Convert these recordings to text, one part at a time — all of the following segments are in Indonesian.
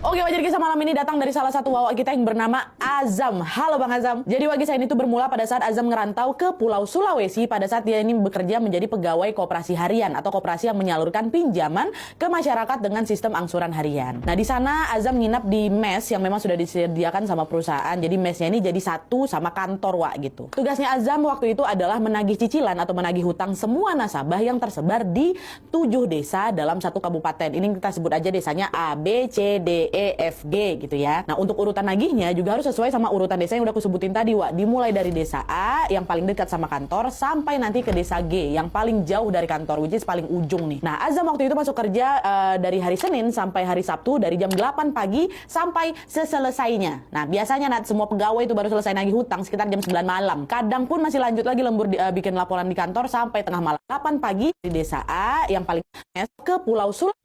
Oke, Wajar Kisah malam ini datang dari salah satu wawak kita yang bernama Azam. Halo Bang Azam. Jadi Wajar ini tuh bermula pada saat Azam ngerantau ke Pulau Sulawesi pada saat dia ini bekerja menjadi pegawai koperasi harian atau koperasi yang menyalurkan pinjaman ke masyarakat dengan sistem angsuran harian. Nah, di sana Azam nginap di mes yang memang sudah disediakan sama perusahaan. Jadi mesnya ini jadi satu sama kantor Wak gitu. Tugasnya Azam waktu itu adalah menagih cicilan atau menagih hutang semua nasabah yang tersebar di 7 desa dalam satu kabupaten. Ini kita sebut aja desanya A, B, C, D, E, F, G gitu ya. Nah, untuk urutan nagihnya juga harus sesuai sama urutan desa yang udah aku sebutin tadi, Wak. Dimulai dari desa A yang paling dekat sama kantor sampai nanti ke desa G yang paling jauh dari kantor, which is paling ujung nih. Nah, Azam waktu itu masuk kerja dari hari Senin sampai hari Sabtu dari jam 8 pagi sampai seselesainya. Nah, biasanya semua pegawai itu baru selesai nagih hutang sekitar jam 9 malam. Kadang pun masih lanjut lagi lembur bikin laporan di kantor sampai tengah malam. 8 pagi di desa A yang paling ke Pulau Sulawesi.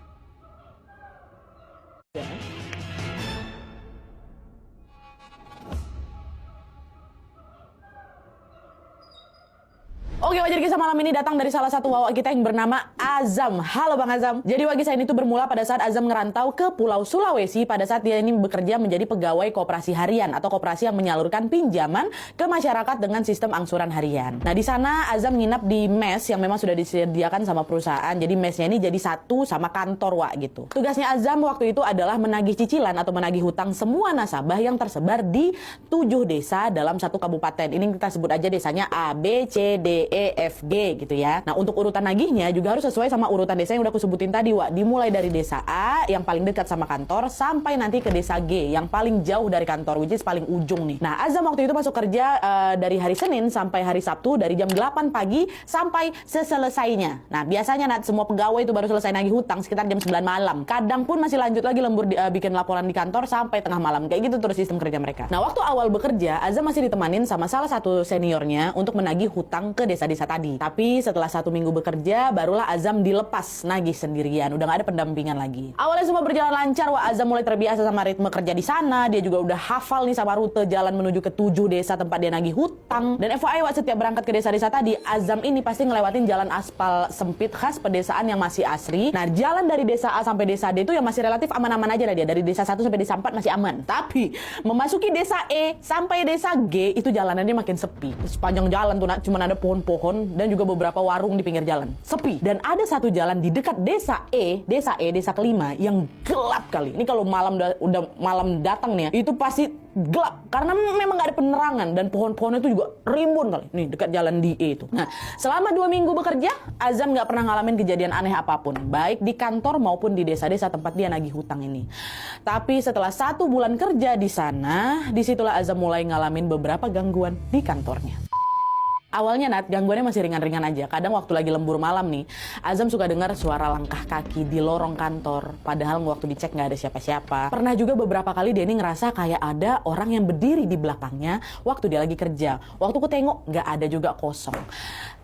Oke, Wajar Kisah malam ini datang dari salah satu wawak kita yang bernama Azam. Halo Bang Azam. Jadi Wajar Kisah ini tuh bermula pada saat Azam ngerantau ke Pulau Sulawesi pada saat dia ini bekerja menjadi pegawai koperasi harian atau koperasi yang menyalurkan pinjaman ke masyarakat dengan sistem angsuran harian. Nah, di sana Azam nginap di mes yang memang sudah disediakan sama perusahaan. Jadi mesnya ini jadi satu sama kantor Wak gitu. Tugasnya Azam waktu itu adalah menagih cicilan atau menagih hutang semua nasabah yang tersebar di 7 desa dalam satu kabupaten. Ini kita sebut aja desanya A, B, C, D, E, F, G gitu ya. Nah, untuk urutan nagihnya juga harus sesuai sama urutan desa yang udah aku sebutin tadi, Wak. Dimulai dari desa A yang paling dekat sama kantor sampai nanti ke desa G yang paling jauh dari kantor, which is paling ujung nih. Nah, Azam waktu itu masuk kerja dari hari Senin sampai hari Sabtu dari jam 8 pagi sampai seselesainya. Nah, biasanya semua pegawai itu baru selesai nagih hutang sekitar jam 9 malam. Kadang pun masih lanjut lagi lembur bikin laporan di kantor sampai tengah malam. Kayak gitu terus sistem kerja mereka. Nah, waktu awal bekerja, Azam masih ditemanin sama salah satu seniornya untuk menagih hutang ke desa-desa tadi. Tapi setelah 1 minggu bekerja, barulah Azam dilepas nagih sendirian. Udah gak ada pendampingan lagi. Awalnya semua berjalan lancar, Wak. Azam mulai terbiasa sama ritme kerja di sana. Dia juga udah hafal nih sama rute jalan menuju ke 7 desa tempat dia nagih hutang. Dan FYI, Wak, setiap berangkat ke desa-desa tadi, Azam ini pasti ngelewatin jalan aspal sempit khas pedesaan yang masih asri. Nah, jalan dari desa A sampai desa D itu yang masih relatif aman-aman aja dia. Dari desa 1 sampai desa 4 masih aman. Tapi memasuki desa E sampai desa G itu jalanannya makin sepi. Sepanjang jalan tuh cuma ada pohon-pohon dan juga beberapa warung di pinggir jalan. Sepi. Dan ada satu jalan di dekat desa desa kelima yang gelap kali. Ini kalau malam udah malam datang nih ya, itu pasti gelap karena memang gak ada penerangan dan pohon-pohon itu juga rimbun kali. Nih dekat jalan di E itu. Nah, selama 2 minggu bekerja, Azam gak pernah ngalamin kejadian aneh apapun, baik di kantor maupun di desa-desa tempat dia nagih hutang ini. Tapi setelah 1 bulan kerja di sana, disitulah Azam mulai ngalamin beberapa gangguan di kantornya. Awalnya gangguannya masih ringan-ringan aja. Kadang waktu lagi lembur malam nih, Azam suka dengar suara langkah kaki di lorong kantor. Padahal waktu dicek nggak ada siapa-siapa. Pernah juga beberapa kali dia ini ngerasa kayak ada orang yang berdiri di belakangnya waktu dia lagi kerja. Waktu aku tengok nggak ada juga, kosong.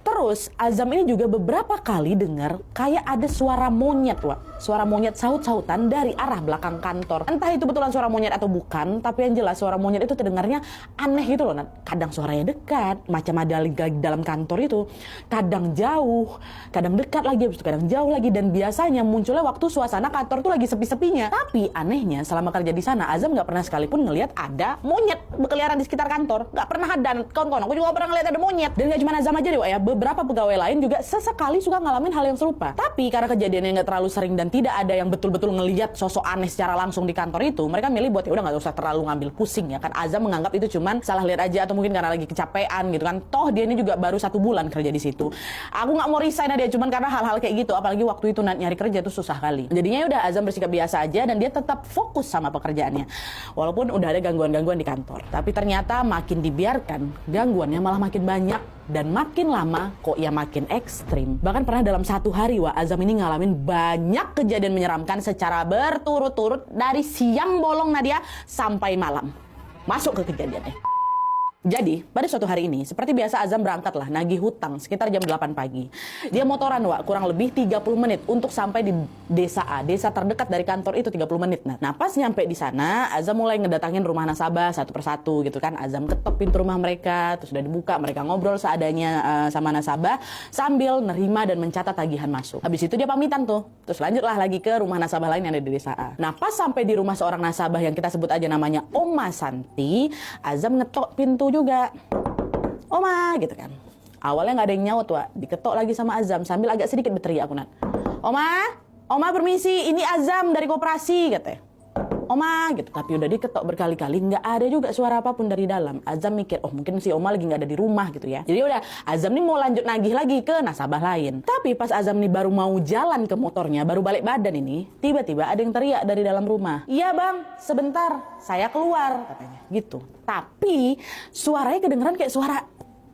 Terus Azam ini juga beberapa kali dengar kayak ada suara monyet, Wak. Suara monyet saut-sautan dari arah belakang kantor. Entah itu betulan suara monyet atau bukan, tapi yang jelas suara monyet itu terdengarnya aneh gitu loh. Kadang suaranya dekat, macam ada dalam kantor itu. Kadang jauh, kadang dekat lagi, habis itu kadang jauh lagi. Dan biasanya munculnya waktu suasana kantor tuh lagi sepi-sepinya. Tapi anehnya selama kerja di sana, Azam nggak pernah sekalipun ngelihat ada monyet berkeliaran di sekitar kantor. Nggak pernah ada. Kawan-kawan, aku juga nggak pernah ngelihat ada monyet. Dan nggak cuma Azam aja deh, Wak, ya. Beberapa pegawai lain juga sesekali suka ngalamin hal yang serupa. Tapi karena kejadiannya nggak terlalu sering dan tidak ada yang betul-betul ngelihat sosok aneh secara langsung di kantor itu, mereka milih buat ya udah nggak usah terlalu ngambil pusing ya kan. Azam menganggap itu cuman salah lihat aja atau mungkin karena lagi kecapean gitu kan. Toh dia ini juga baru 1 bulan kerja di situ. Aku nggak mau resign aja cuman karena hal-hal kayak gitu. Apalagi waktu itu nyari kerja itu susah kali. Jadinya udah Azam bersikap biasa aja dan dia tetap fokus sama pekerjaannya. Walaupun udah ada gangguan-gangguan di kantor. Tapi ternyata makin dibiarkan, gangguannya malah makin banyak. Dan makin lama kok ya makin ekstrim. Bahkan pernah dalam 1 hari, Wak, Azam ini ngalamin banyak kejadian menyeramkan secara berturut-turut dari siang bolong Nadia sampai malam. Masuk ke kejadiannya. Jadi, pada suatu hari ini, seperti biasa Azam berangkatlah nagih hutang sekitar jam 8 pagi. Dia motoran, Wak, kurang lebih 30 menit untuk sampai di desa A. Desa terdekat dari kantor itu 30 menit. Nah, pas nyampe di sana, Azam mulai ngedatangin rumah nasabah satu persatu gitu kan. Azam ketok pintu rumah mereka, terus udah dibuka, mereka ngobrol seadanya sama nasabah sambil nerima dan mencatat tagihan masuk. Habis itu dia pamitan tuh. Terus lanjutlah lagi ke rumah nasabah lain yang ada di desa A. Nah, pas sampai di rumah seorang nasabah yang kita sebut aja namanya Oma Santi, Azam ngetok pintu juga. Oma gitu kan. Awalnya nggak ada yang nyaut, Wak. Diketok lagi sama Azam sambil agak sedikit berteriak aku, Nat. Oma permisi, ini Azam dari koperasi katanya. Oma gitu, tapi udah diketok berkali-kali nggak ada juga suara apapun dari dalam. Azam mikir, oh mungkin si Oma lagi nggak ada di rumah gitu ya. Jadi udah Azam nih mau lanjut nagih lagi ke nasabah lain. Tapi pas Azam nih baru mau jalan ke motornya, baru balik badan ini, tiba-tiba ada yang teriak dari dalam rumah. Iya bang, sebentar, saya keluar katanya gitu. Tapi suaranya kedengeran kayak suara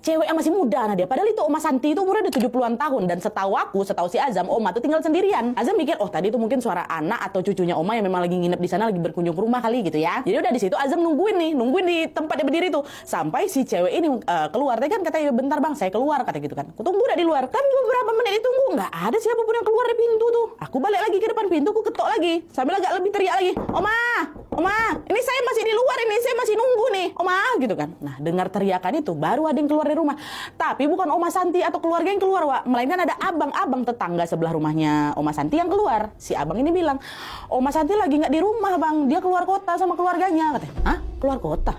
cewek yang masih muda. Nah dia, padahal itu Oma Santi itu umurnya udah 70-an tahun. Dan setahu si Azam, Oma tuh tinggal sendirian. Azam mikir, oh tadi itu mungkin suara anak atau cucunya Oma yang memang lagi nginep di sana, lagi berkunjung ke rumah kali gitu ya. Jadi udah di situ Azam nungguin di tempat dia berdiri tuh sampai si cewek ini keluar. Dia kan katanya, bentar bang, saya keluar kata gitu kan. Aku tunggu udah di luar. Kan beberapa menit ditunggu, nggak ada siapapun yang keluar dari pintu tuh. Aku balik lagi ke depan pintu, aku ketok lagi sambil agak lebih teriak lagi, Oma, ini saya masih di luar ini, saya masih nunggu nih, Oma gitu kan. Nah dengar teriakan itu baru ada yang keluar dari rumah. Tapi bukan Oma Santi atau keluarga yang keluar, Wak. Melainkan ada abang-abang tetangga sebelah rumahnya Oma Santi yang keluar. Si abang ini bilang, Oma Santi lagi nggak di rumah, bang. Dia keluar kota sama keluarganya. Katanya, hah? Keluar kota?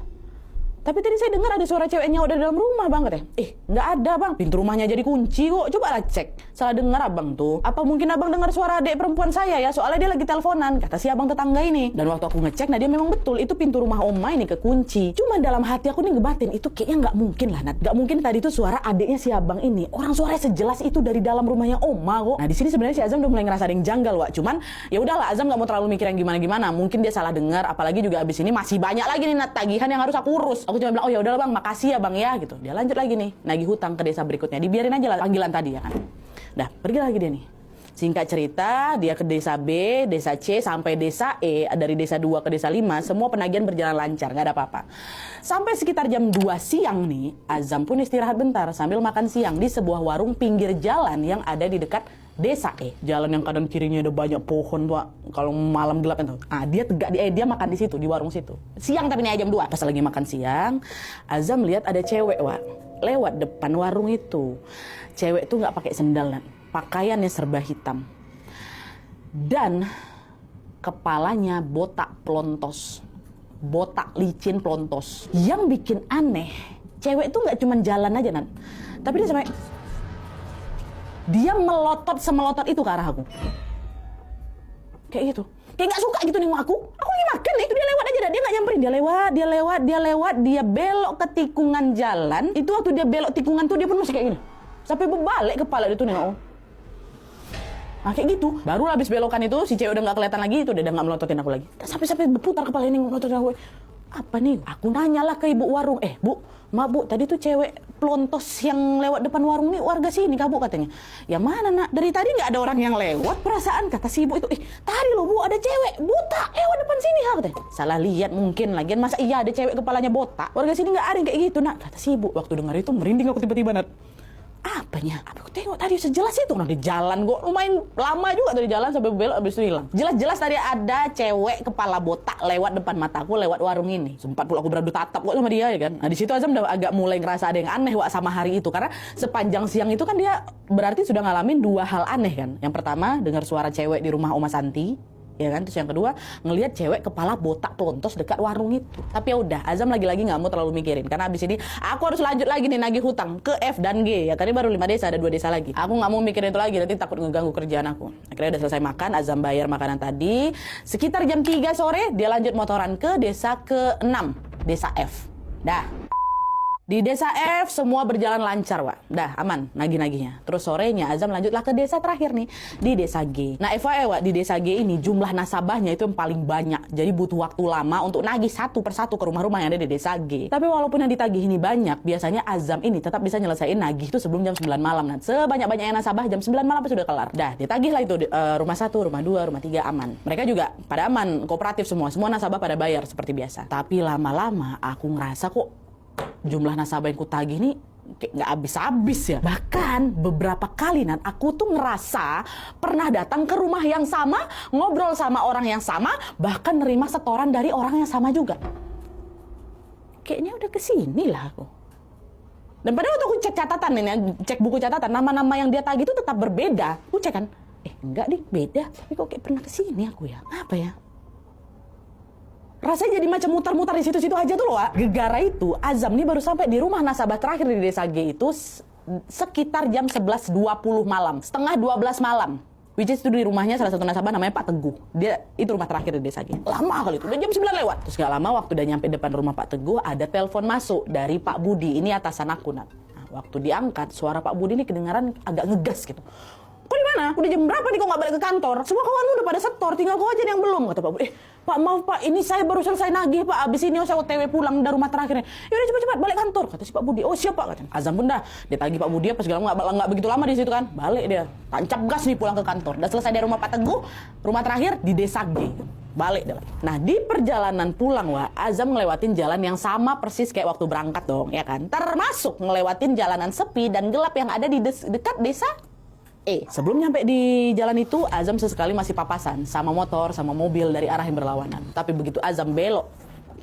Tapi tadi saya dengar ada suara ceweknya udah di dalam rumah, bang. Katanya, nggak ada, bang. Pintu rumahnya jadi kunci kok. Coba lah cek. Salah dengar abang tuh. Apa mungkin abang dengar suara adik perempuan saya ya? Soalnya dia lagi teleponan, kata si abang tetangga ini. Dan waktu aku ngecek, nah dia memang betul. Itu pintu rumah Oma ini kekunci. Cuma dalam hati aku nih ngebatin, itu kayaknya nggak mungkin lah, Nat. Nggak mungkin tadi itu suara adiknya si abang ini. Orang suaranya sejelas itu dari dalam rumahnya Oma kok. Nah di sini sebenarnya si Azam udah mulai ngerasa ada yang janggal, Wak. Cuman ya udahlah, Azam nggak mau terlalu mikir yang gimana-gimana. Mungkin dia salah dengar. Apalagi juga abis ini masih banyak lagi nih, Nat, tagihan yang harus aku urus. Aku cuma bilang, oh ya udahlah bang, makasih ya bang ya gitu. Dia lanjut lagi nih nagih hutang ke desa berikutnya. Dibiarin aja lah panggilan tadi ya kan. Dah pergi lagi dia nih. Singkat cerita, dia ke desa B, desa C, sampai desa E. Dari desa 2 ke desa 5, semua penagihan berjalan lancar, nggak ada apa-apa. Sampai sekitar jam 2 siang nih, Azam pun istirahat bentar sambil makan siang di sebuah warung pinggir jalan yang ada di dekat desa E. Jalan yang kanan kirinya ada banyak pohon tuh, kalau malam gelap itu. Dia tegak dia makan di situ, di warung situ. Siang tapi ini jam 2. Pas lagi makan siang, Azam lihat ada cewek, Wak, lewat depan warung itu. Cewek tuh nggak pakai sendal, pakaiannya serba hitam. Dan kepalanya botak plontos. Botak licin plontos. Yang bikin aneh, cewek tuh nggak cuma jalan aja, Nan. Tapi dia melotot semelotot itu ke arah aku. Kayak gitu. Kayak nggak suka gitu nengok aku. Aku lagi makan nih, itu dia lewat aja dah. Dia nggak nyamperin, dia lewat, dia belok ke tikungan jalan. Itu waktu dia belok tikungan tuh dia pun masih kayak gini. Sampai berbalik kepala dia tuh nengok. Nah kayak gitu. Baru habis belokan itu si cewek udah nggak kelihatan lagi, itu udah nggak melototin aku lagi. Sampai berputar kepala ini melototin aku. Apa nih? Aku nanyalah ke ibu warung. Bu, maaf bu, tadi tuh cewek pelontos yang lewat depan warung nih warga sini kah bu, katanya. Ya mana nak? Dari tadi nggak ada orang yang lewat perasaan, kata si ibu itu. Tadi loh bu ada cewek buta lewat depan sini ha, katanya. Salah lihat mungkin lagian, masa iya ada cewek kepalanya botak? Warga sini nggak ada yang kayak gitu nak, kata si ibu. Waktu dengar itu merinding aku tiba-tiba, Nat. Apanya? Aku tengok tadi sejelas itu orang di jalan, kok lumayan lama juga dari jalan sampai belok habis itu hilang. Jelas-jelas tadi ada cewek kepala botak lewat depan mataku, lewat warung ini. Sempat pula aku beradu tatap kok sama dia ya kan. Nah di situ Azam udah agak mulai ngerasa ada yang aneh, Wak, sama hari itu, karena sepanjang siang itu kan dia berarti sudah ngalamin 2 hal aneh kan. Yang pertama dengar suara cewek di rumah Oma Santi, ya kan. Terus yang kedua ngelihat cewek kepala botak plontos dekat warung itu. Tapi ya udah, Azam lagi-lagi nggak mau terlalu mikirin, karena abis ini aku harus lanjut lagi nih nagih hutang ke F dan G ya. Tadi baru 5 desa, ada 2 desa lagi. Aku nggak mau mikirin itu lagi, nanti takut ngeganggu kerjaan aku. Akhirnya udah selesai makan, Azam bayar makanan tadi. Sekitar jam 3 sore dia lanjut motoran ke desa ke-6, desa F. Dah. Di desa F semua berjalan lancar, Wak. Dah aman nagih-nagihnya. Terus sorenya Azam lanjutlah ke desa terakhir nih, di desa G. Nah FYI, Wak, di desa G ini jumlah nasabahnya itu yang paling banyak. Jadi butuh waktu lama untuk nagih satu persatu ke rumah-rumah yang ada di desa G. Tapi walaupun yang ditagih ini banyak, biasanya Azam ini tetap bisa nyelesain nagih itu sebelum jam 9 malam. Nah, sebanyak-banyaknya nasabah jam 9 malam sudah kelar. Dah, ditagih lah itu rumah 1, rumah 2, rumah 3 aman. Mereka juga pada aman, kooperatif semua. Semua nasabah pada bayar seperti biasa. Tapi lama-lama aku ngerasa kok jumlah nasabah yang kutagih ini kayak nggak habis-habis ya. Bahkan beberapa kali aku tuh ngerasa pernah datang ke rumah yang sama, ngobrol sama orang yang sama, bahkan nerima setoran dari orang yang sama juga. Kayaknya udah kesini lah aku. Dan padahal waktu aku cek catatan ini, cek buku catatan, nama-nama yang dia tagih itu tetap berbeda. Aku cek kan, enggak deh, beda. Tapi kok kayak pernah kesini aku ya? Apa ya? Rasanya jadi macam muter-muter di situ-situ aja tuh loh, Wak. Gegara itu, Azam nih baru sampai di rumah nasabah terakhir di Desa G itu sekitar jam 11.20 malam, setengah 12 malam. Which is itu di rumahnya salah satu nasabah namanya Pak Teguh. Dia itu rumah terakhir di Desa G. Lama kali itu, udah jam 9 lewat. Terus gak lama waktu udah nyampe depan rumah Pak Teguh, ada telepon masuk dari Pak Budi. Ini atasan aku, Nah, waktu diangkat, suara Pak Budi ini kedengaran agak ngegas gitu. Kok di mana? Udah jam berapa nih kok nggak balik ke kantor? Semua kawanmu udah pada setor, tinggal kau aja yang belum, kata Pak Budi. Pak maaf Pak, ini saya baru selesai nagih Pak. Abis ini saya OTW pulang dari rumah terakhirnya. Yaudah cepat-cepat balik kantor, kata si Pak Budi. Oh siap Pak, katanya. Azam pun dah, dia tagih Pak Budi apa segala nggak begitu lama di situ kan. Balik dia, tancap gas nih pulang ke kantor. Udah selesai dari rumah Pak Teguh, rumah terakhir di Desa G. Balik dia. Nah di perjalanan pulang Azam ngelewatin jalan yang sama persis kayak waktu berangkat dong, ya kan. Termasuk ngelewatin jalanan sepi dan gelap yang ada di dekat Desa Sebelum nyampe di jalan itu, Azam sesekali masih papasan sama motor, sama mobil dari arah yang berlawanan. Tapi begitu Azam belok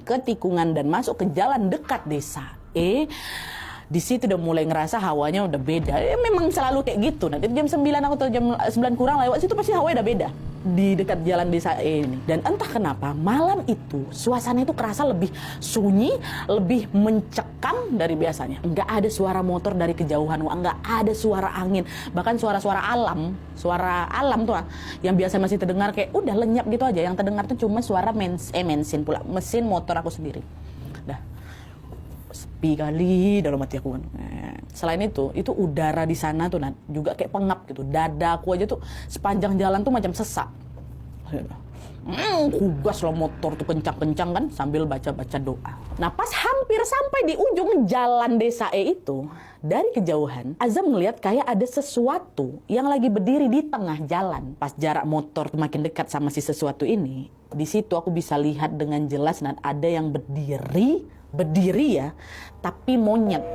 ke tikungan dan masuk ke jalan dekat Desa di situ udah mulai ngerasa hawanya udah beda. Memang selalu kayak gitu. Nanti jam 9 atau jam 9 kurang lewat situ pasti hawanya udah beda di dekat jalan Desa ini. Dan entah kenapa malam itu suasana itu kerasa lebih sunyi, lebih mencekam dari biasanya. Nggak ada suara motor dari kejauhan, nggak ada suara angin, bahkan suara-suara alam tuh yang biasa masih terdengar kayak udah lenyap gitu aja. Yang terdengar tuh cuma suara mesin motor aku sendiri. Sepi kali dalam hati aku kan. Selain itu udara di sana tuh juga kayak pengap gitu. Dada aku aja tuh sepanjang jalan tuh macam sesak. Kugas loh motor tuh kencang-kencang kan sambil baca-baca doa. Nah pas hampir sampai di ujung jalan Desa itu, dari kejauhan Azam ngeliat kayak ada sesuatu yang lagi berdiri di tengah jalan. Pas jarak motor tuh makin dekat sama si sesuatu ini, di situ aku bisa lihat dengan jelas ada yang berdiri ya, tapi monyet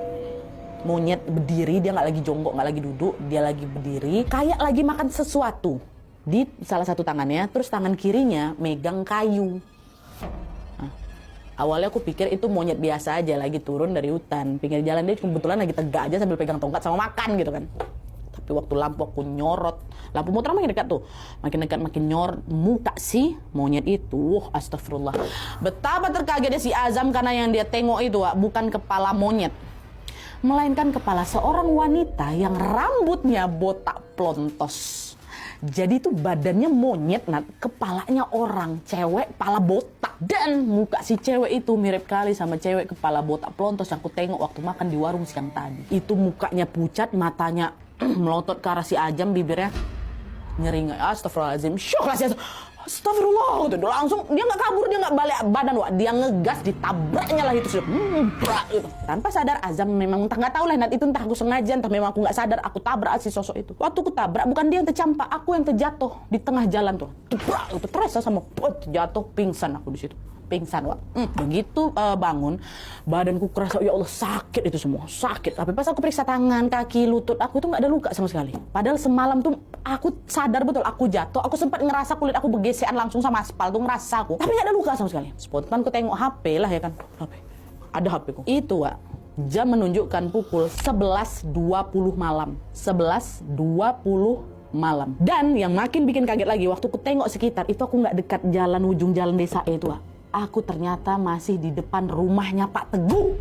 berdiri, dia nggak lagi jongkok, nggak lagi duduk, dia lagi berdiri kayak lagi makan sesuatu di salah satu tangannya, terus tangan kirinya megang kayu. Awalnya aku pikir itu monyet biasa aja lagi turun dari hutan pinggir jalan, dia kebetulan lagi tegak aja sambil pegang tongkat sama makan gitu kan. Tapi waktu lampu aku nyorot, lampu motor makin dekat tuh, makin nyorot muka si monyet itu. Astagfirullah. Betapa terkagetnya si Azam karena yang dia tengok itu bukan kepala monyet, melainkan kepala seorang wanita yang rambutnya botak plontos. Jadi itu badannya monyet, kepalanya orang, cewek, kepala botak. Dan muka si cewek itu mirip kali sama cewek kepala botak plontos yang aku tengok waktu makan di warung siang tadi. Itu mukanya pucat, matanya melotot ke arah si Azam, bibirnya nyering. Astagfirullahaladzim, syok lah si Azam. Astagfirullah, gitu. Langsung dia nggak kabur, dia nggak balik badan, dia ngegas, ditabraknya lah itu gitu. Tanpa sadar Azam memang entah nggak tahu lah, itu entah aku sengaja, entah memang aku nggak sadar, aku tabrak si sosok itu. Waktu aku tabrak bukan dia yang tercampak, aku yang terjatuh di tengah jalan tuh. Itu terasa sama jatuh, pingsan aku di situ. Pingsan begitu bangun badanku kerasa ya Allah sakit, itu semua sakit. Tapi pas aku periksa tangan, kaki, lutut aku tuh nggak ada luka sama sekali. Padahal semalam tuh aku sadar betul aku jatuh, aku sempat ngerasa kulit aku bergesekan langsung sama aspal tuh, ngerasa aku, tapi nggak ada luka sama sekali. Spontan aku tengok HP lah ya kan, ada HP ku itu jam menunjukkan pukul 11.20 malam. 11.20 malam. Dan yang makin bikin kaget lagi, waktu aku tengok sekitar itu aku nggak dekat jalan ujung jalan Desa itu aku ternyata masih di depan rumahnya Pak Teguh.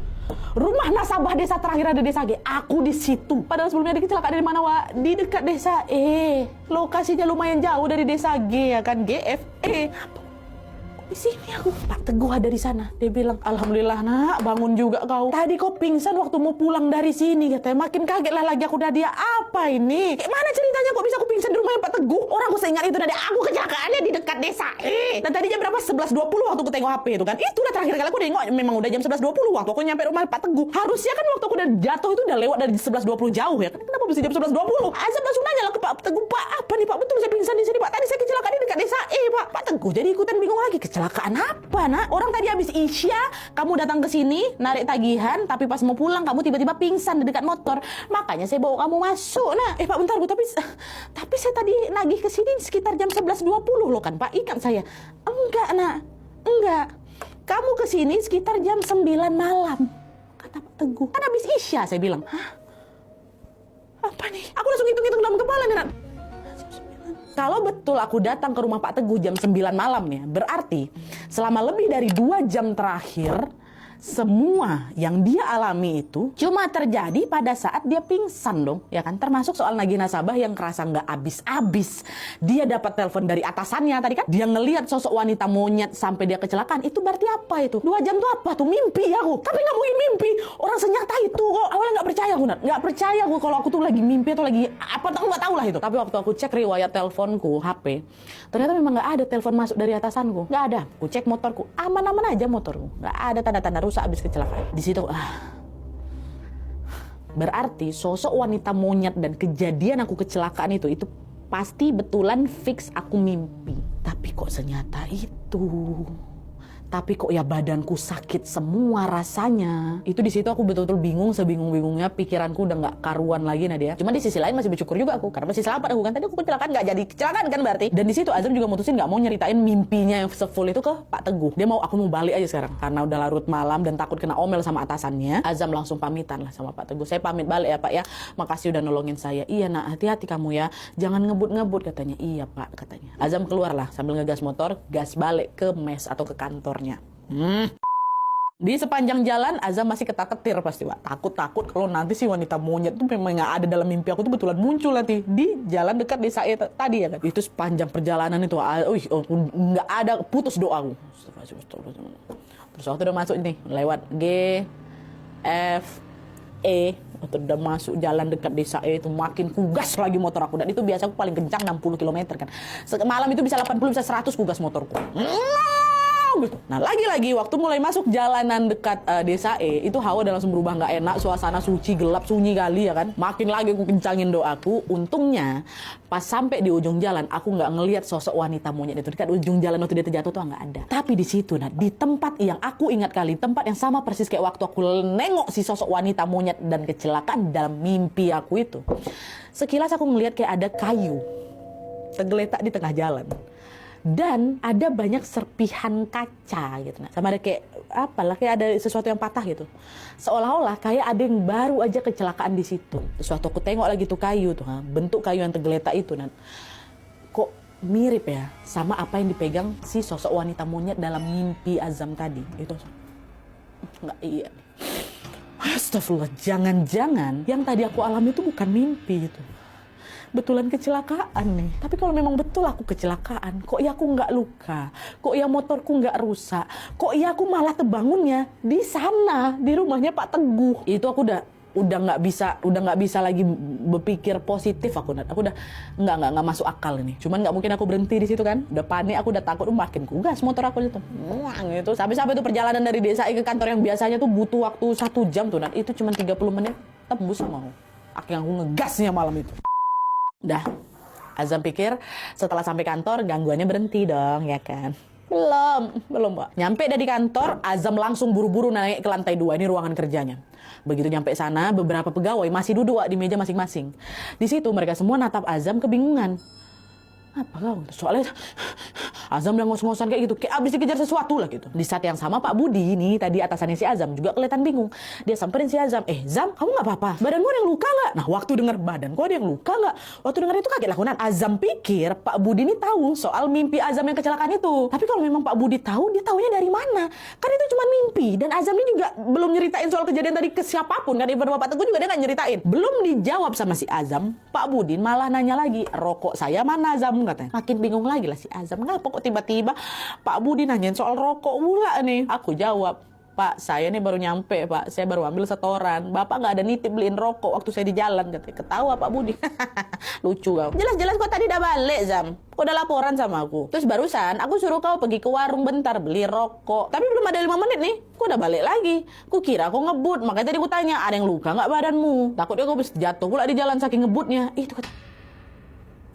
Rumah nasabah Desa terakhir ada Desa G. Aku di situ. Padahal sebelumnya ada kecelakaan dari mana, Di dekat Desa Lokasinya lumayan jauh dari Desa G ya kan, GFE. Di sini aku, Pak Teguh ada di sana. Dia bilang, alhamdulillah nak, bangun juga kau. Tadi kau pingsan waktu mau pulang dari sini, katanya. Makin kaget lah lagi aku, Nadia. Apa ini? Kayak mana ceritanya kok bisa aku pingsan di rumahnya Pak Teguh? Orang aku seingat itu, Nadia, aku kecelakaannya di dekat Desa Dan tadi jam berapa? 11.20 waktu aku tengok HP itu kan. Itulah terakhir kali aku nengok, memang udah jam 11.20 waktu aku nyampe rumah Pak Teguh. Harusnya kan waktu aku udah jatuh itu udah lewat dari 11.20 jauh ya kan. Kenapa bisa jam 11.20? Azam langsung nanya lah ke Pak Teguh, Pak, apa nih Pak? Betul saya pingsan di sini Pak. Tadi saya kecelakaan di dekat Desa Pak. Pak Teguh Teguh jadi ikutan bingung lagi. Kecelakaan apa, nak? Orang tadi habis Isya, kamu datang ke sini, narik tagihan, tapi pas mau pulang, kamu tiba-tiba pingsan di dekat motor. Makanya saya bawa kamu masuk, nak. Pak, bentar, Bu. Tapi saya tadi nagih ke sini sekitar jam 11.20 loh kan, Pak. Ingat saya. Enggak, nak. Enggak. Kamu ke sini sekitar jam 9 malam. Kata Pak Teguh. Kan habis Isya, saya bilang. Hah? Apa nih? Aku langsung hitung-hitung dalam kepala nih, nak. Kalau betul aku datang ke rumah Pak Teguh jam 9 malam nih, berarti selama lebih dari 2 jam terakhir, semua yang dia alami itu cuma terjadi pada saat dia pingsan dong, ya kan? Termasuk soal nagih nasabah yang kerasa nggak habis-habis. Dia dapat telepon dari atasannya tadi kan, dia ngelihat sosok wanita monyet sampai dia kecelakaan. Itu berarti apa itu? 2 jam tuh apa tuh? Mimpi aku. Tapi nggak mungkin mimpi. Orang senyata itu kok. Awalnya nggak percaya aku, nggak percaya aku kalau aku tuh lagi mimpi atau lagi apa, aku nggak tahu lah itu. Tapi waktu aku cek riwayat teleponku, HP, ternyata memang nggak ada telepon masuk dari atasanku. Nggak ada. Aku cek motorku, aman-aman aja motorku. Nggak ada tanda-tanda rusak habis kecelakaan. Di situ berarti sosok wanita monyet dan kejadian aku kecelakaan itu pasti betulan fix aku mimpi. Tapi kok senyata itu. Tapi kok ya badanku sakit semua rasanya. Itu di situ aku betul-betul bingung, sebingung-bingungnya, pikiranku udah nggak karuan lagi Nadia. Cuma di sisi lain masih bersyukur juga aku karena masih selamat aku kan. Tadi aku kecelakaan nggak jadi kecelakaan kan berarti. Dan di situ Azam juga mutusin nggak mau nyeritain mimpinya yang sefull itu ke Pak Teguh. Dia mau aku mau balik aja sekarang karena udah larut malam dan takut kena omel sama atasannya. Azam langsung pamitan lah sama Pak Teguh. Saya pamit balik ya Pak ya. Makasih udah nolongin saya. Iya nak, hati-hati kamu ya. Jangan ngebut-ngebut katanya. Iya Pak katanya. Azam keluar lah sambil ngegas motor, gas balik ke mes atau ke kantornya. Di sepanjang jalan Azam masih ketar-ketir pasti Pak. Takut kalau nanti si wanita monyet tuh memang nggak ada dalam mimpi aku tuh betulan muncul nanti di jalan dekat desa tadi ya kan. Itu sepanjang perjalanan itu nggak ada putus doa aku. Terus waktu udah masuk nih lewat G F E, waktu udah masuk jalan dekat desa E itu makin kugas lagi motor aku. Dan itu biasa aku paling kencang 60 km kan. Malam itu bisa 80 bisa 100 kugas motorku. Gitu. Nah lagi-lagi waktu mulai masuk jalanan dekat desa E itu hawa udah langsung berubah nggak enak, suasana suci gelap sunyi kali ya kan. Makin lagi aku kencangin doaku. Untungnya pas sampai di ujung jalan aku nggak ngelihat sosok wanita monyet itu dekat ujung jalan waktu dia terjatuh tuh nggak ada. Tapi di situ nah di tempat yang aku ingat kali, tempat yang sama persis kayak waktu aku nengok si sosok wanita monyet dan kecelakaan dalam mimpi aku itu. Sekilas aku ngelihat kayak ada kayu tergeletak di tengah jalan. Dan ada banyak serpihan kaca gitu. Nah, sama ada kayak apalah kayak ada sesuatu yang patah gitu. Seolah-olah kayak ada yang baru aja kecelakaan di situ. Sesuatu aku tengok lagi tuh kayu tuh, bentuk kayu yang tergeletak itu. Nah, kok mirip ya sama apa yang dipegang si sosok wanita monyet dalam mimpi Azam tadi. Itu enggak iya. Astagfirullah, jangan-jangan yang tadi aku alami itu bukan mimpi itu. Betulan kecelakaan nih. Tapi kalau memang betul aku kecelakaan, kok ya aku nggak luka, kok ya motorku nggak rusak, kok ya aku malah terbangunnya di sana di rumahnya Pak Teguh. Itu aku udah nggak bisa lagi berpikir positif aku udah nggak masuk akal ini. Cuman nggak mungkin aku berhenti di situ kan. Udah panik, aku udah takut, makin kugas motor aku itu. Gitu. Sampai itu perjalanan dari desa ke kantor yang biasanya tuh butuh waktu 1 jam tuh. Itu cuma 30 menit tembus mau. Akhirnya aku ngegasnya malam itu. Dah, Azam pikir setelah sampai kantor gangguannya berhenti dong, ya kan? Belum Pak. Nyampe dari kantor, Azam langsung buru-buru naik ke lantai 2, ini ruangan kerjanya. Begitu nyampe sana, beberapa pegawai masih duduk di meja masing-masing. Di situ mereka semua natap Azam kebingungan. Apa kau? Soalnya Azam udah ngos-ngosan kayak gitu, kayak abis dikejar sesuatu lah gitu. Di saat yang sama Pak Budi ini tadi atasannya si Azam juga kelihatan bingung. Dia samperin si Azam, Zam kamu nggak apa-apa? Badan gua ada yang luka nggak? Nah waktu denger badan gua ada yang luka nggak? Waktu denger itu kaget lah. Azam pikir Pak Budi ini tahu soal mimpi Azam yang kecelakaan itu. Tapi kalau memang Pak Budi tahu, dia tahunya dari mana? Kan itu cuma mimpi. Dan Azam ini juga belum nyeritain soal kejadian tadi ke siapapun kan. Even Bapak Teguh juga dia nggak nyeritain. Belum dijawab sama si Azam, Pak Budi malah nanya lagi, rokok saya mana Azam? Katanya. Makin bingung lagi lah si Azam. Ngapa kok tiba-tiba Pak Budi nanyain soal rokok pula nih? Aku jawab, Pak, saya nih baru nyampe, Pak. Saya baru ambil setoran. Bapak nggak ada nitip beliin rokok waktu saya di jalan. Katanya. Ketawa Pak Budi. Lucu kau. Jelas-jelas kau tadi udah balik, Zam. Kau udah laporan sama aku. Terus barusan aku suruh kau pergi ke warung bentar beli rokok. Tapi belum ada 5 menit nih. Kau udah balik lagi. Ku kira kau ngebut. Makanya tadi ku tanya, ada yang luka nggak badanmu? Takutnya kau bisa jatuh pula di jalan saking ngebutnya. Itu kata.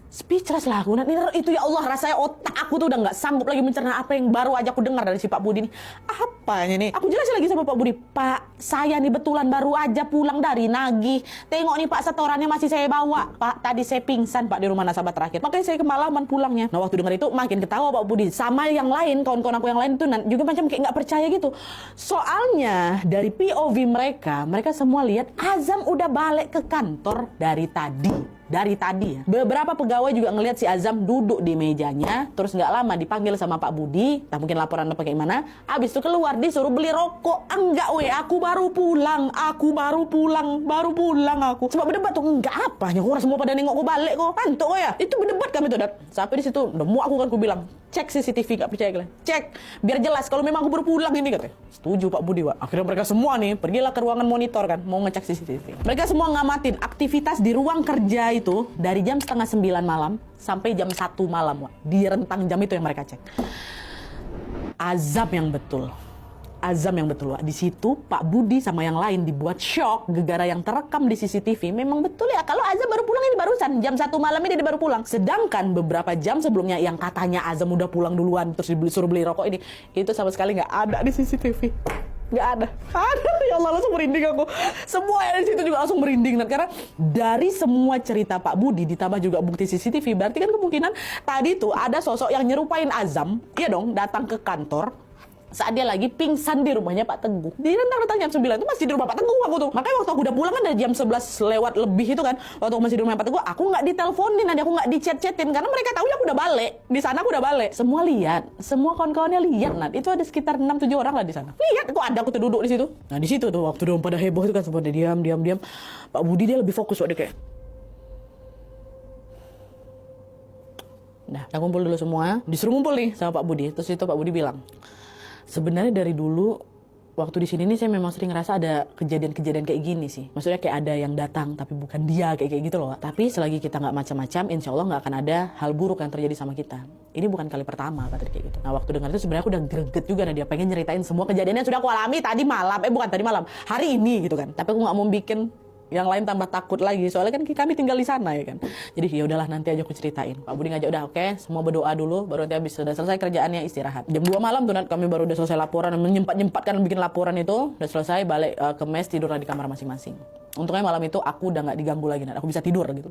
Speechless lah aku. Itu ya Allah, rasanya otak aku tuh udah nggak sanggup lagi mencerna apa yang baru aja aku dengar dari si Pak Budi nih. Apanya nih? Aku jelasin lagi sama Pak Budi. Pak, saya nih betulan baru aja pulang dari nagih. Tengok nih Pak, setorannya masih saya bawa. Pak, tadi saya pingsan Pak di rumah nasabah terakhir. Makanya saya kemalaman pulangnya. Nah waktu dengar itu makin ketawa Pak Budi. Sama yang lain, kawan-kawan aku yang lain tuh juga macam kayak nggak percaya gitu. Soalnya dari POV mereka semua lihat Azam udah balik ke kantor dari tadi ya. Beberapa pegawai juga ngelihat si Azam duduk di mejanya, terus nggak lama dipanggil sama Pak Budi, tak mungkin laporan apa kayak gimana. Habis itu keluar disuruh beli rokok. Enggak aku baru pulang aku. Coba berdebat tuh, enggak apanya, orang semua pada nengok aku balik kok. Kantuk kok ya. Itu berdebat kami tuh, sampai di situ udah muak aku kan, aku bilang, cek CCTV, nggak percaya kalian. Cek biar jelas kalau memang aku baru pulang ini, katanya. Setuju Pak Budi, Pak. Akhirnya mereka semua nih pergilah ke ruangan monitor kan, mau ngecek CCTV. Mereka semua ngamatin aktivitas di ruang kerja itu dari jam 8:30 malam sampai jam 1 malam, Wak. Di rentang jam itu yang mereka cek. Azam yang betul, Wak. Di situ Pak Budi sama yang lain dibuat shock gegara yang terekam di CCTV. Memang betul ya, kalau Azam baru pulang ini barusan jam 1 malam ini dia baru pulang. Sedangkan beberapa jam sebelumnya yang katanya Azam udah pulang duluan terus disuruh beli rokok ini, itu sama sekali nggak ada di CCTV. Nggak ada. Ya Allah, langsung merinding aku. Semua yang di situ juga langsung merinding. Karena dari semua cerita Pak Budi ditambah juga bukti CCTV, berarti kan kemungkinan tadi tuh ada sosok yang nyerupain Azam, iya dong, datang ke kantor saat dia lagi pingsan di rumahnya Pak Teguh. Di rentang jam 9 itu masih di rumah Pak Teguh aku tuh. Makanya waktu aku udah pulang kan dari jam 11 lewat lebih itu kan, waktu aku masih di rumah Pak Teguh, aku nggak diteleponin, aku nggak di-chat-chatin karena mereka tahu ya aku udah balik. Di sana aku udah balik. Semua lihat, semua kawan-kawannya lihat. Itu ada sekitar 6-7 orang lah di sana. Lihat, itu ada aku tuh duduk di situ. Nah di situ tuh waktu dong pada heboh itu kan, semua dia diam. Pak Budi dia lebih fokus, dia kayak, nah, kita kumpul dulu semua. Disuruh ngumpul nih sama Pak Budi. Terus itu Pak Budi bilang, sebenarnya dari dulu waktu di sini nih saya memang sering ngerasa ada kejadian-kejadian kayak gini sih. Maksudnya kayak ada yang datang tapi bukan dia, kayak gitu loh. Tapi selagi kita nggak macam-macam, insya Allah nggak akan ada hal buruk yang terjadi sama kita. Ini bukan kali pertama kata dia kayak gitu. Nah waktu dengar itu sebenarnya aku udah greget juga. Nah dia pengen nyeritain semua kejadian yang sudah aku alami tadi malam. Bukan tadi malam, hari ini gitu kan. Tapi aku nggak mau bikin yang lain tambah takut lagi, soalnya kan kami tinggal di sana ya kan. Jadi ya udahlah, nanti aja aku ceritain. Pak Budi ngajak, udah oke, semua berdoa dulu, baru nanti habis sudah selesai kerjaannya istirahat. Jam 2 malam tuh kami baru udah selesai laporan, menyempat-nyempatkan bikin laporan itu, udah selesai, balik ke mes, tidurlah di kamar masing-masing. Untungnya malam itu aku udah nggak diganggu lagi, aku bisa tidur gitu.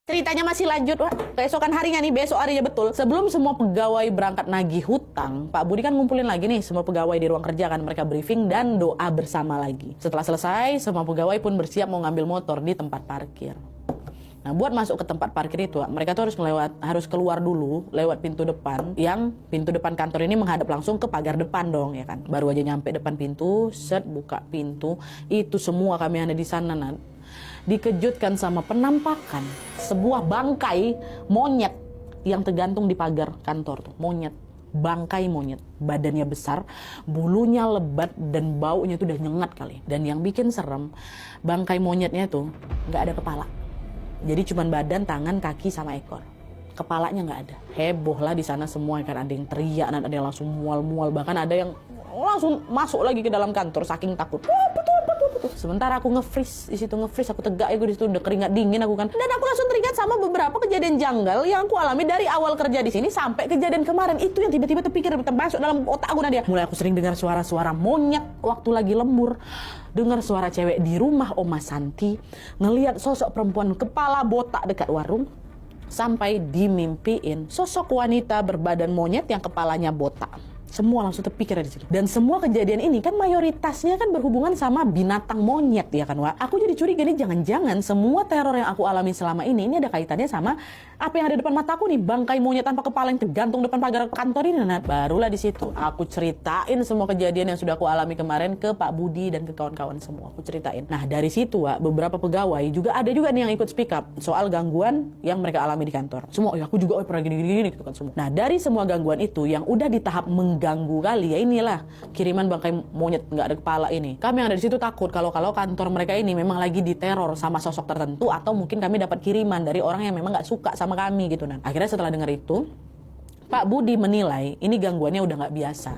Ceritanya masih lanjut, Wak. Keesokan harinya nih, besok harinya betul. Sebelum semua pegawai berangkat nagih hutang, Pak Budi kan ngumpulin lagi nih semua pegawai di ruang kerja kan. Mereka briefing dan doa bersama lagi. Setelah selesai, semua pegawai pun bersiap mau ngambil motor di tempat parkir. Nah, buat masuk ke tempat parkir itu, mereka tuh harus keluar dulu lewat pintu depan. Yang pintu depan kantor ini menghadap langsung ke pagar depan dong, ya kan. Baru aja nyampe depan pintu, buka pintu, itu semua kami ada di sana, dikejutkan sama penampakan sebuah bangkai monyet yang tergantung di pagar kantor tuh. Bangkai monyet, badannya besar, bulunya lebat dan baunya tuh udah nyengat kali. Dan yang bikin serem, bangkai monyetnya tuh nggak ada kepala. Jadi cuman badan, tangan, kaki sama ekor. Kepalanya nggak ada. Heboh lah di sana semua kan, ada yang teriak, ada yang langsung mual-mual, bahkan ada yang langsung masuk lagi ke dalam kantor saking takut. Betul. Sementara aku nge-freeze di situ, aku tegak ya, gue di situ udah keringat dingin aku kan. Dan aku langsung teringat sama beberapa kejadian janggal yang aku alami dari awal kerja di sini sampai kejadian kemarin. Itu yang tiba-tiba terpikir, masuk dalam otak aku Nadia. Mulai aku sering dengar suara-suara monyet waktu lagi lembur, dengar suara cewek di rumah Oma Santi, ngelihat sosok perempuan kepala botak dekat warung, sampai dimimpiin sosok wanita berbadan monyet yang kepalanya botak. Semua langsung terpikir di situ. Dan semua kejadian ini kan mayoritasnya kan berhubungan sama binatang monyet ya kan, Wak. Aku jadi curiga nih, jangan-jangan semua teror yang aku alami selama ini ada kaitannya sama apa yang ada depan mataku nih, bangkai monyet tanpa kepala yang tergantung depan pagar kantor ini. Nah, barulah di situ aku ceritain semua kejadian yang sudah aku alami kemarin ke Pak Budi dan ke kawan-kawan semua. Aku ceritain. Nah, dari situ, Wak, beberapa pegawai juga ada nih yang ikut speak up soal gangguan yang mereka alami di kantor. Semua, aku juga pernah gini-gini gitu kan semua. Nah, dari semua gangguan itu yang udah di tahap mengganggu kali ya, inilah kiriman bangkai monyet nggak ada kepala ini. Kami yang ada di situ takut kalau kantor mereka ini memang lagi diteror sama sosok tertentu, atau mungkin kami dapat kiriman dari orang yang memang nggak suka sama kami gitu. Akhirnya setelah dengar itu, Pak Budi menilai ini gangguannya udah nggak biasa.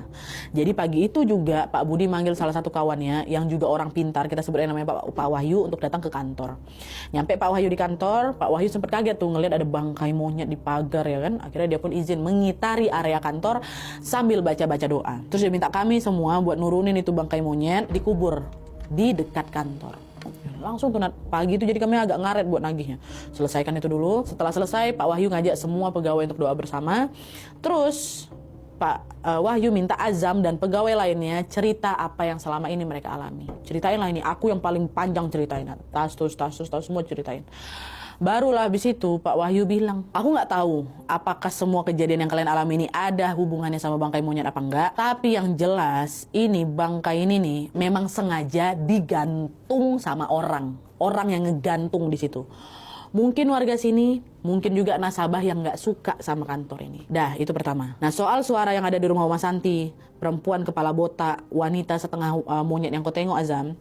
Jadi pagi itu juga Pak Budi manggil salah satu kawannya yang juga orang pintar, kita sebutnya namanya Pak Wahyu, untuk datang ke kantor. Nyampe Pak Wahyu di kantor, Pak Wahyu sempat kaget tuh ngelihat ada bangkai monyet di pagar ya kan. Akhirnya dia pun izin mengitari area kantor sambil baca-baca doa. Terus dia minta kami semua buat nurunin itu bangkai monyet, dikubur di dekat kantor. Langsung tuh pagi itu jadi kami agak ngaret buat nagihnya. Selesaikan itu dulu. Setelah selesai Pak Wahyu ngajak semua pegawai untuk doa bersama. Terus Pak Wahyu minta Azam dan pegawai lainnya cerita apa yang selama ini mereka alami. Ceritain lah ini, aku yang paling panjang ceritain. Tas semua ceritain. Barulah habis itu Pak Wahyu bilang, aku nggak tahu apakah semua kejadian yang kalian alami ini ada hubungannya sama bangkai monyet apa enggak. Tapi yang jelas ini bangkai ini nih memang sengaja digantung sama orang yang ngegantung di situ. Mungkin warga sini, mungkin juga nasabah yang nggak suka sama kantor ini. Dah, itu pertama. Nah, soal suara yang ada di rumah Oma Santi, perempuan kepala botak, wanita setengah monyet yang kau tengok Azam,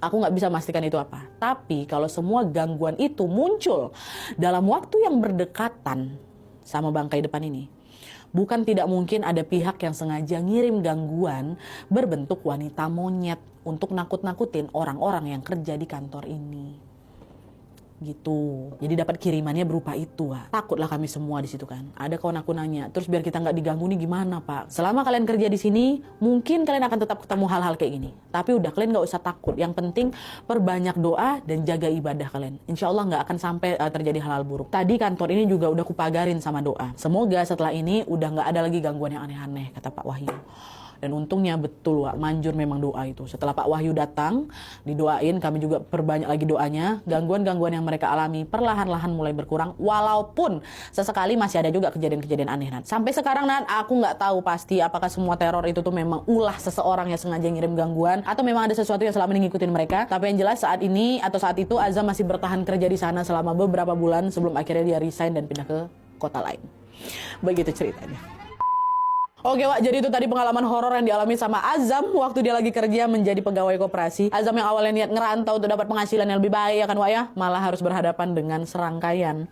aku nggak bisa memastikan itu apa. Tapi kalau semua gangguan itu muncul dalam waktu yang berdekatan sama bangkai depan ini, bukan tidak mungkin ada pihak yang sengaja ngirim gangguan berbentuk wanita monyet untuk nakut-nakutin orang-orang yang kerja di kantor ini. Gitu. Jadi dapat kirimannya berupa itu. Takutlah kami semua di situ kan. Ada kawan aku nanya, terus biar kita nggak diganggu nih gimana Pak? Selama kalian kerja di sini, mungkin kalian akan tetap ketemu hal-hal kayak gini. Tapi udah kalian nggak usah takut. Yang penting perbanyak doa dan jaga ibadah kalian. Insya Allah nggak akan sampai terjadi hal-hal buruk. Tadi kantor ini juga udah kupagarin sama doa. Semoga setelah ini udah nggak ada lagi gangguan yang aneh-aneh, kata Pak Wahyu. Dan untungnya betul manjur memang doa itu. Setelah Pak Wahyu datang, didoain, kami juga perbanyak lagi doanya. Gangguan-gangguan yang mereka alami perlahan-lahan mulai berkurang. Walaupun sesekali masih ada juga kejadian-kejadian aneh. Sampai sekarang aku nggak tahu pasti apakah semua teror itu tuh memang ulah seseorang yang sengaja ngirim gangguan, atau memang ada sesuatu yang selama ini ngikutin mereka. Tapi yang jelas saat ini atau saat itu Azam masih bertahan kerja di sana selama beberapa bulan sebelum akhirnya dia resign dan pindah ke kota lain. Begitu ceritanya. Oke Wak, jadi itu tadi pengalaman horor yang dialami sama Azam waktu dia lagi kerja menjadi pegawai koperasi. Azam yang awalnya niat ngerantau untuk dapat penghasilan yang lebih baik ya kan Wak ya, malah harus berhadapan dengan serangkaian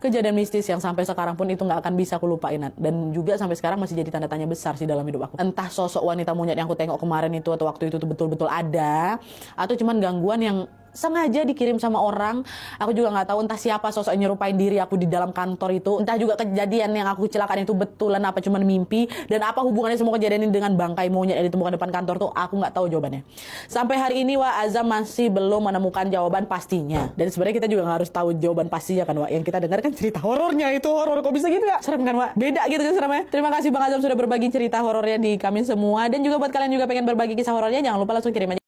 kejadian mistis yang sampai sekarang pun itu nggak akan bisa aku lupain. Dan juga sampai sekarang masih jadi tanda tanya besar sih dalam hidup aku. Entah sosok wanita monyet yang aku tengok kemarin itu atau waktu itu tuh betul-betul ada, atau cuman gangguan yang sengaja dikirim sama orang. Aku juga nggak tahu entah siapa sosok yang nyerupain diri aku di dalam kantor itu. Entah juga kejadian yang aku kecelakaan itu betulan apa cuman mimpi. Dan apa hubungannya semua kejadian ini dengan bangkai monyet yang ditemukan depan kantor tuh aku nggak tahu jawabannya. Sampai hari ini Wak, Azam masih belum menemukan jawaban pastinya. Dan sebenarnya kita juga nggak harus tahu jawaban pastinya kan Wak. Yang kita dengar kan cerita horornya itu. Horor kok bisa gitu ya? Serem kan Wak? Beda gitu kan seremnya. Terima kasih Bang Azam sudah berbagi cerita horornya di kami semua. Dan juga buat kalian juga pengen berbagi kisah horornya, jangan lupa langsung kirim aja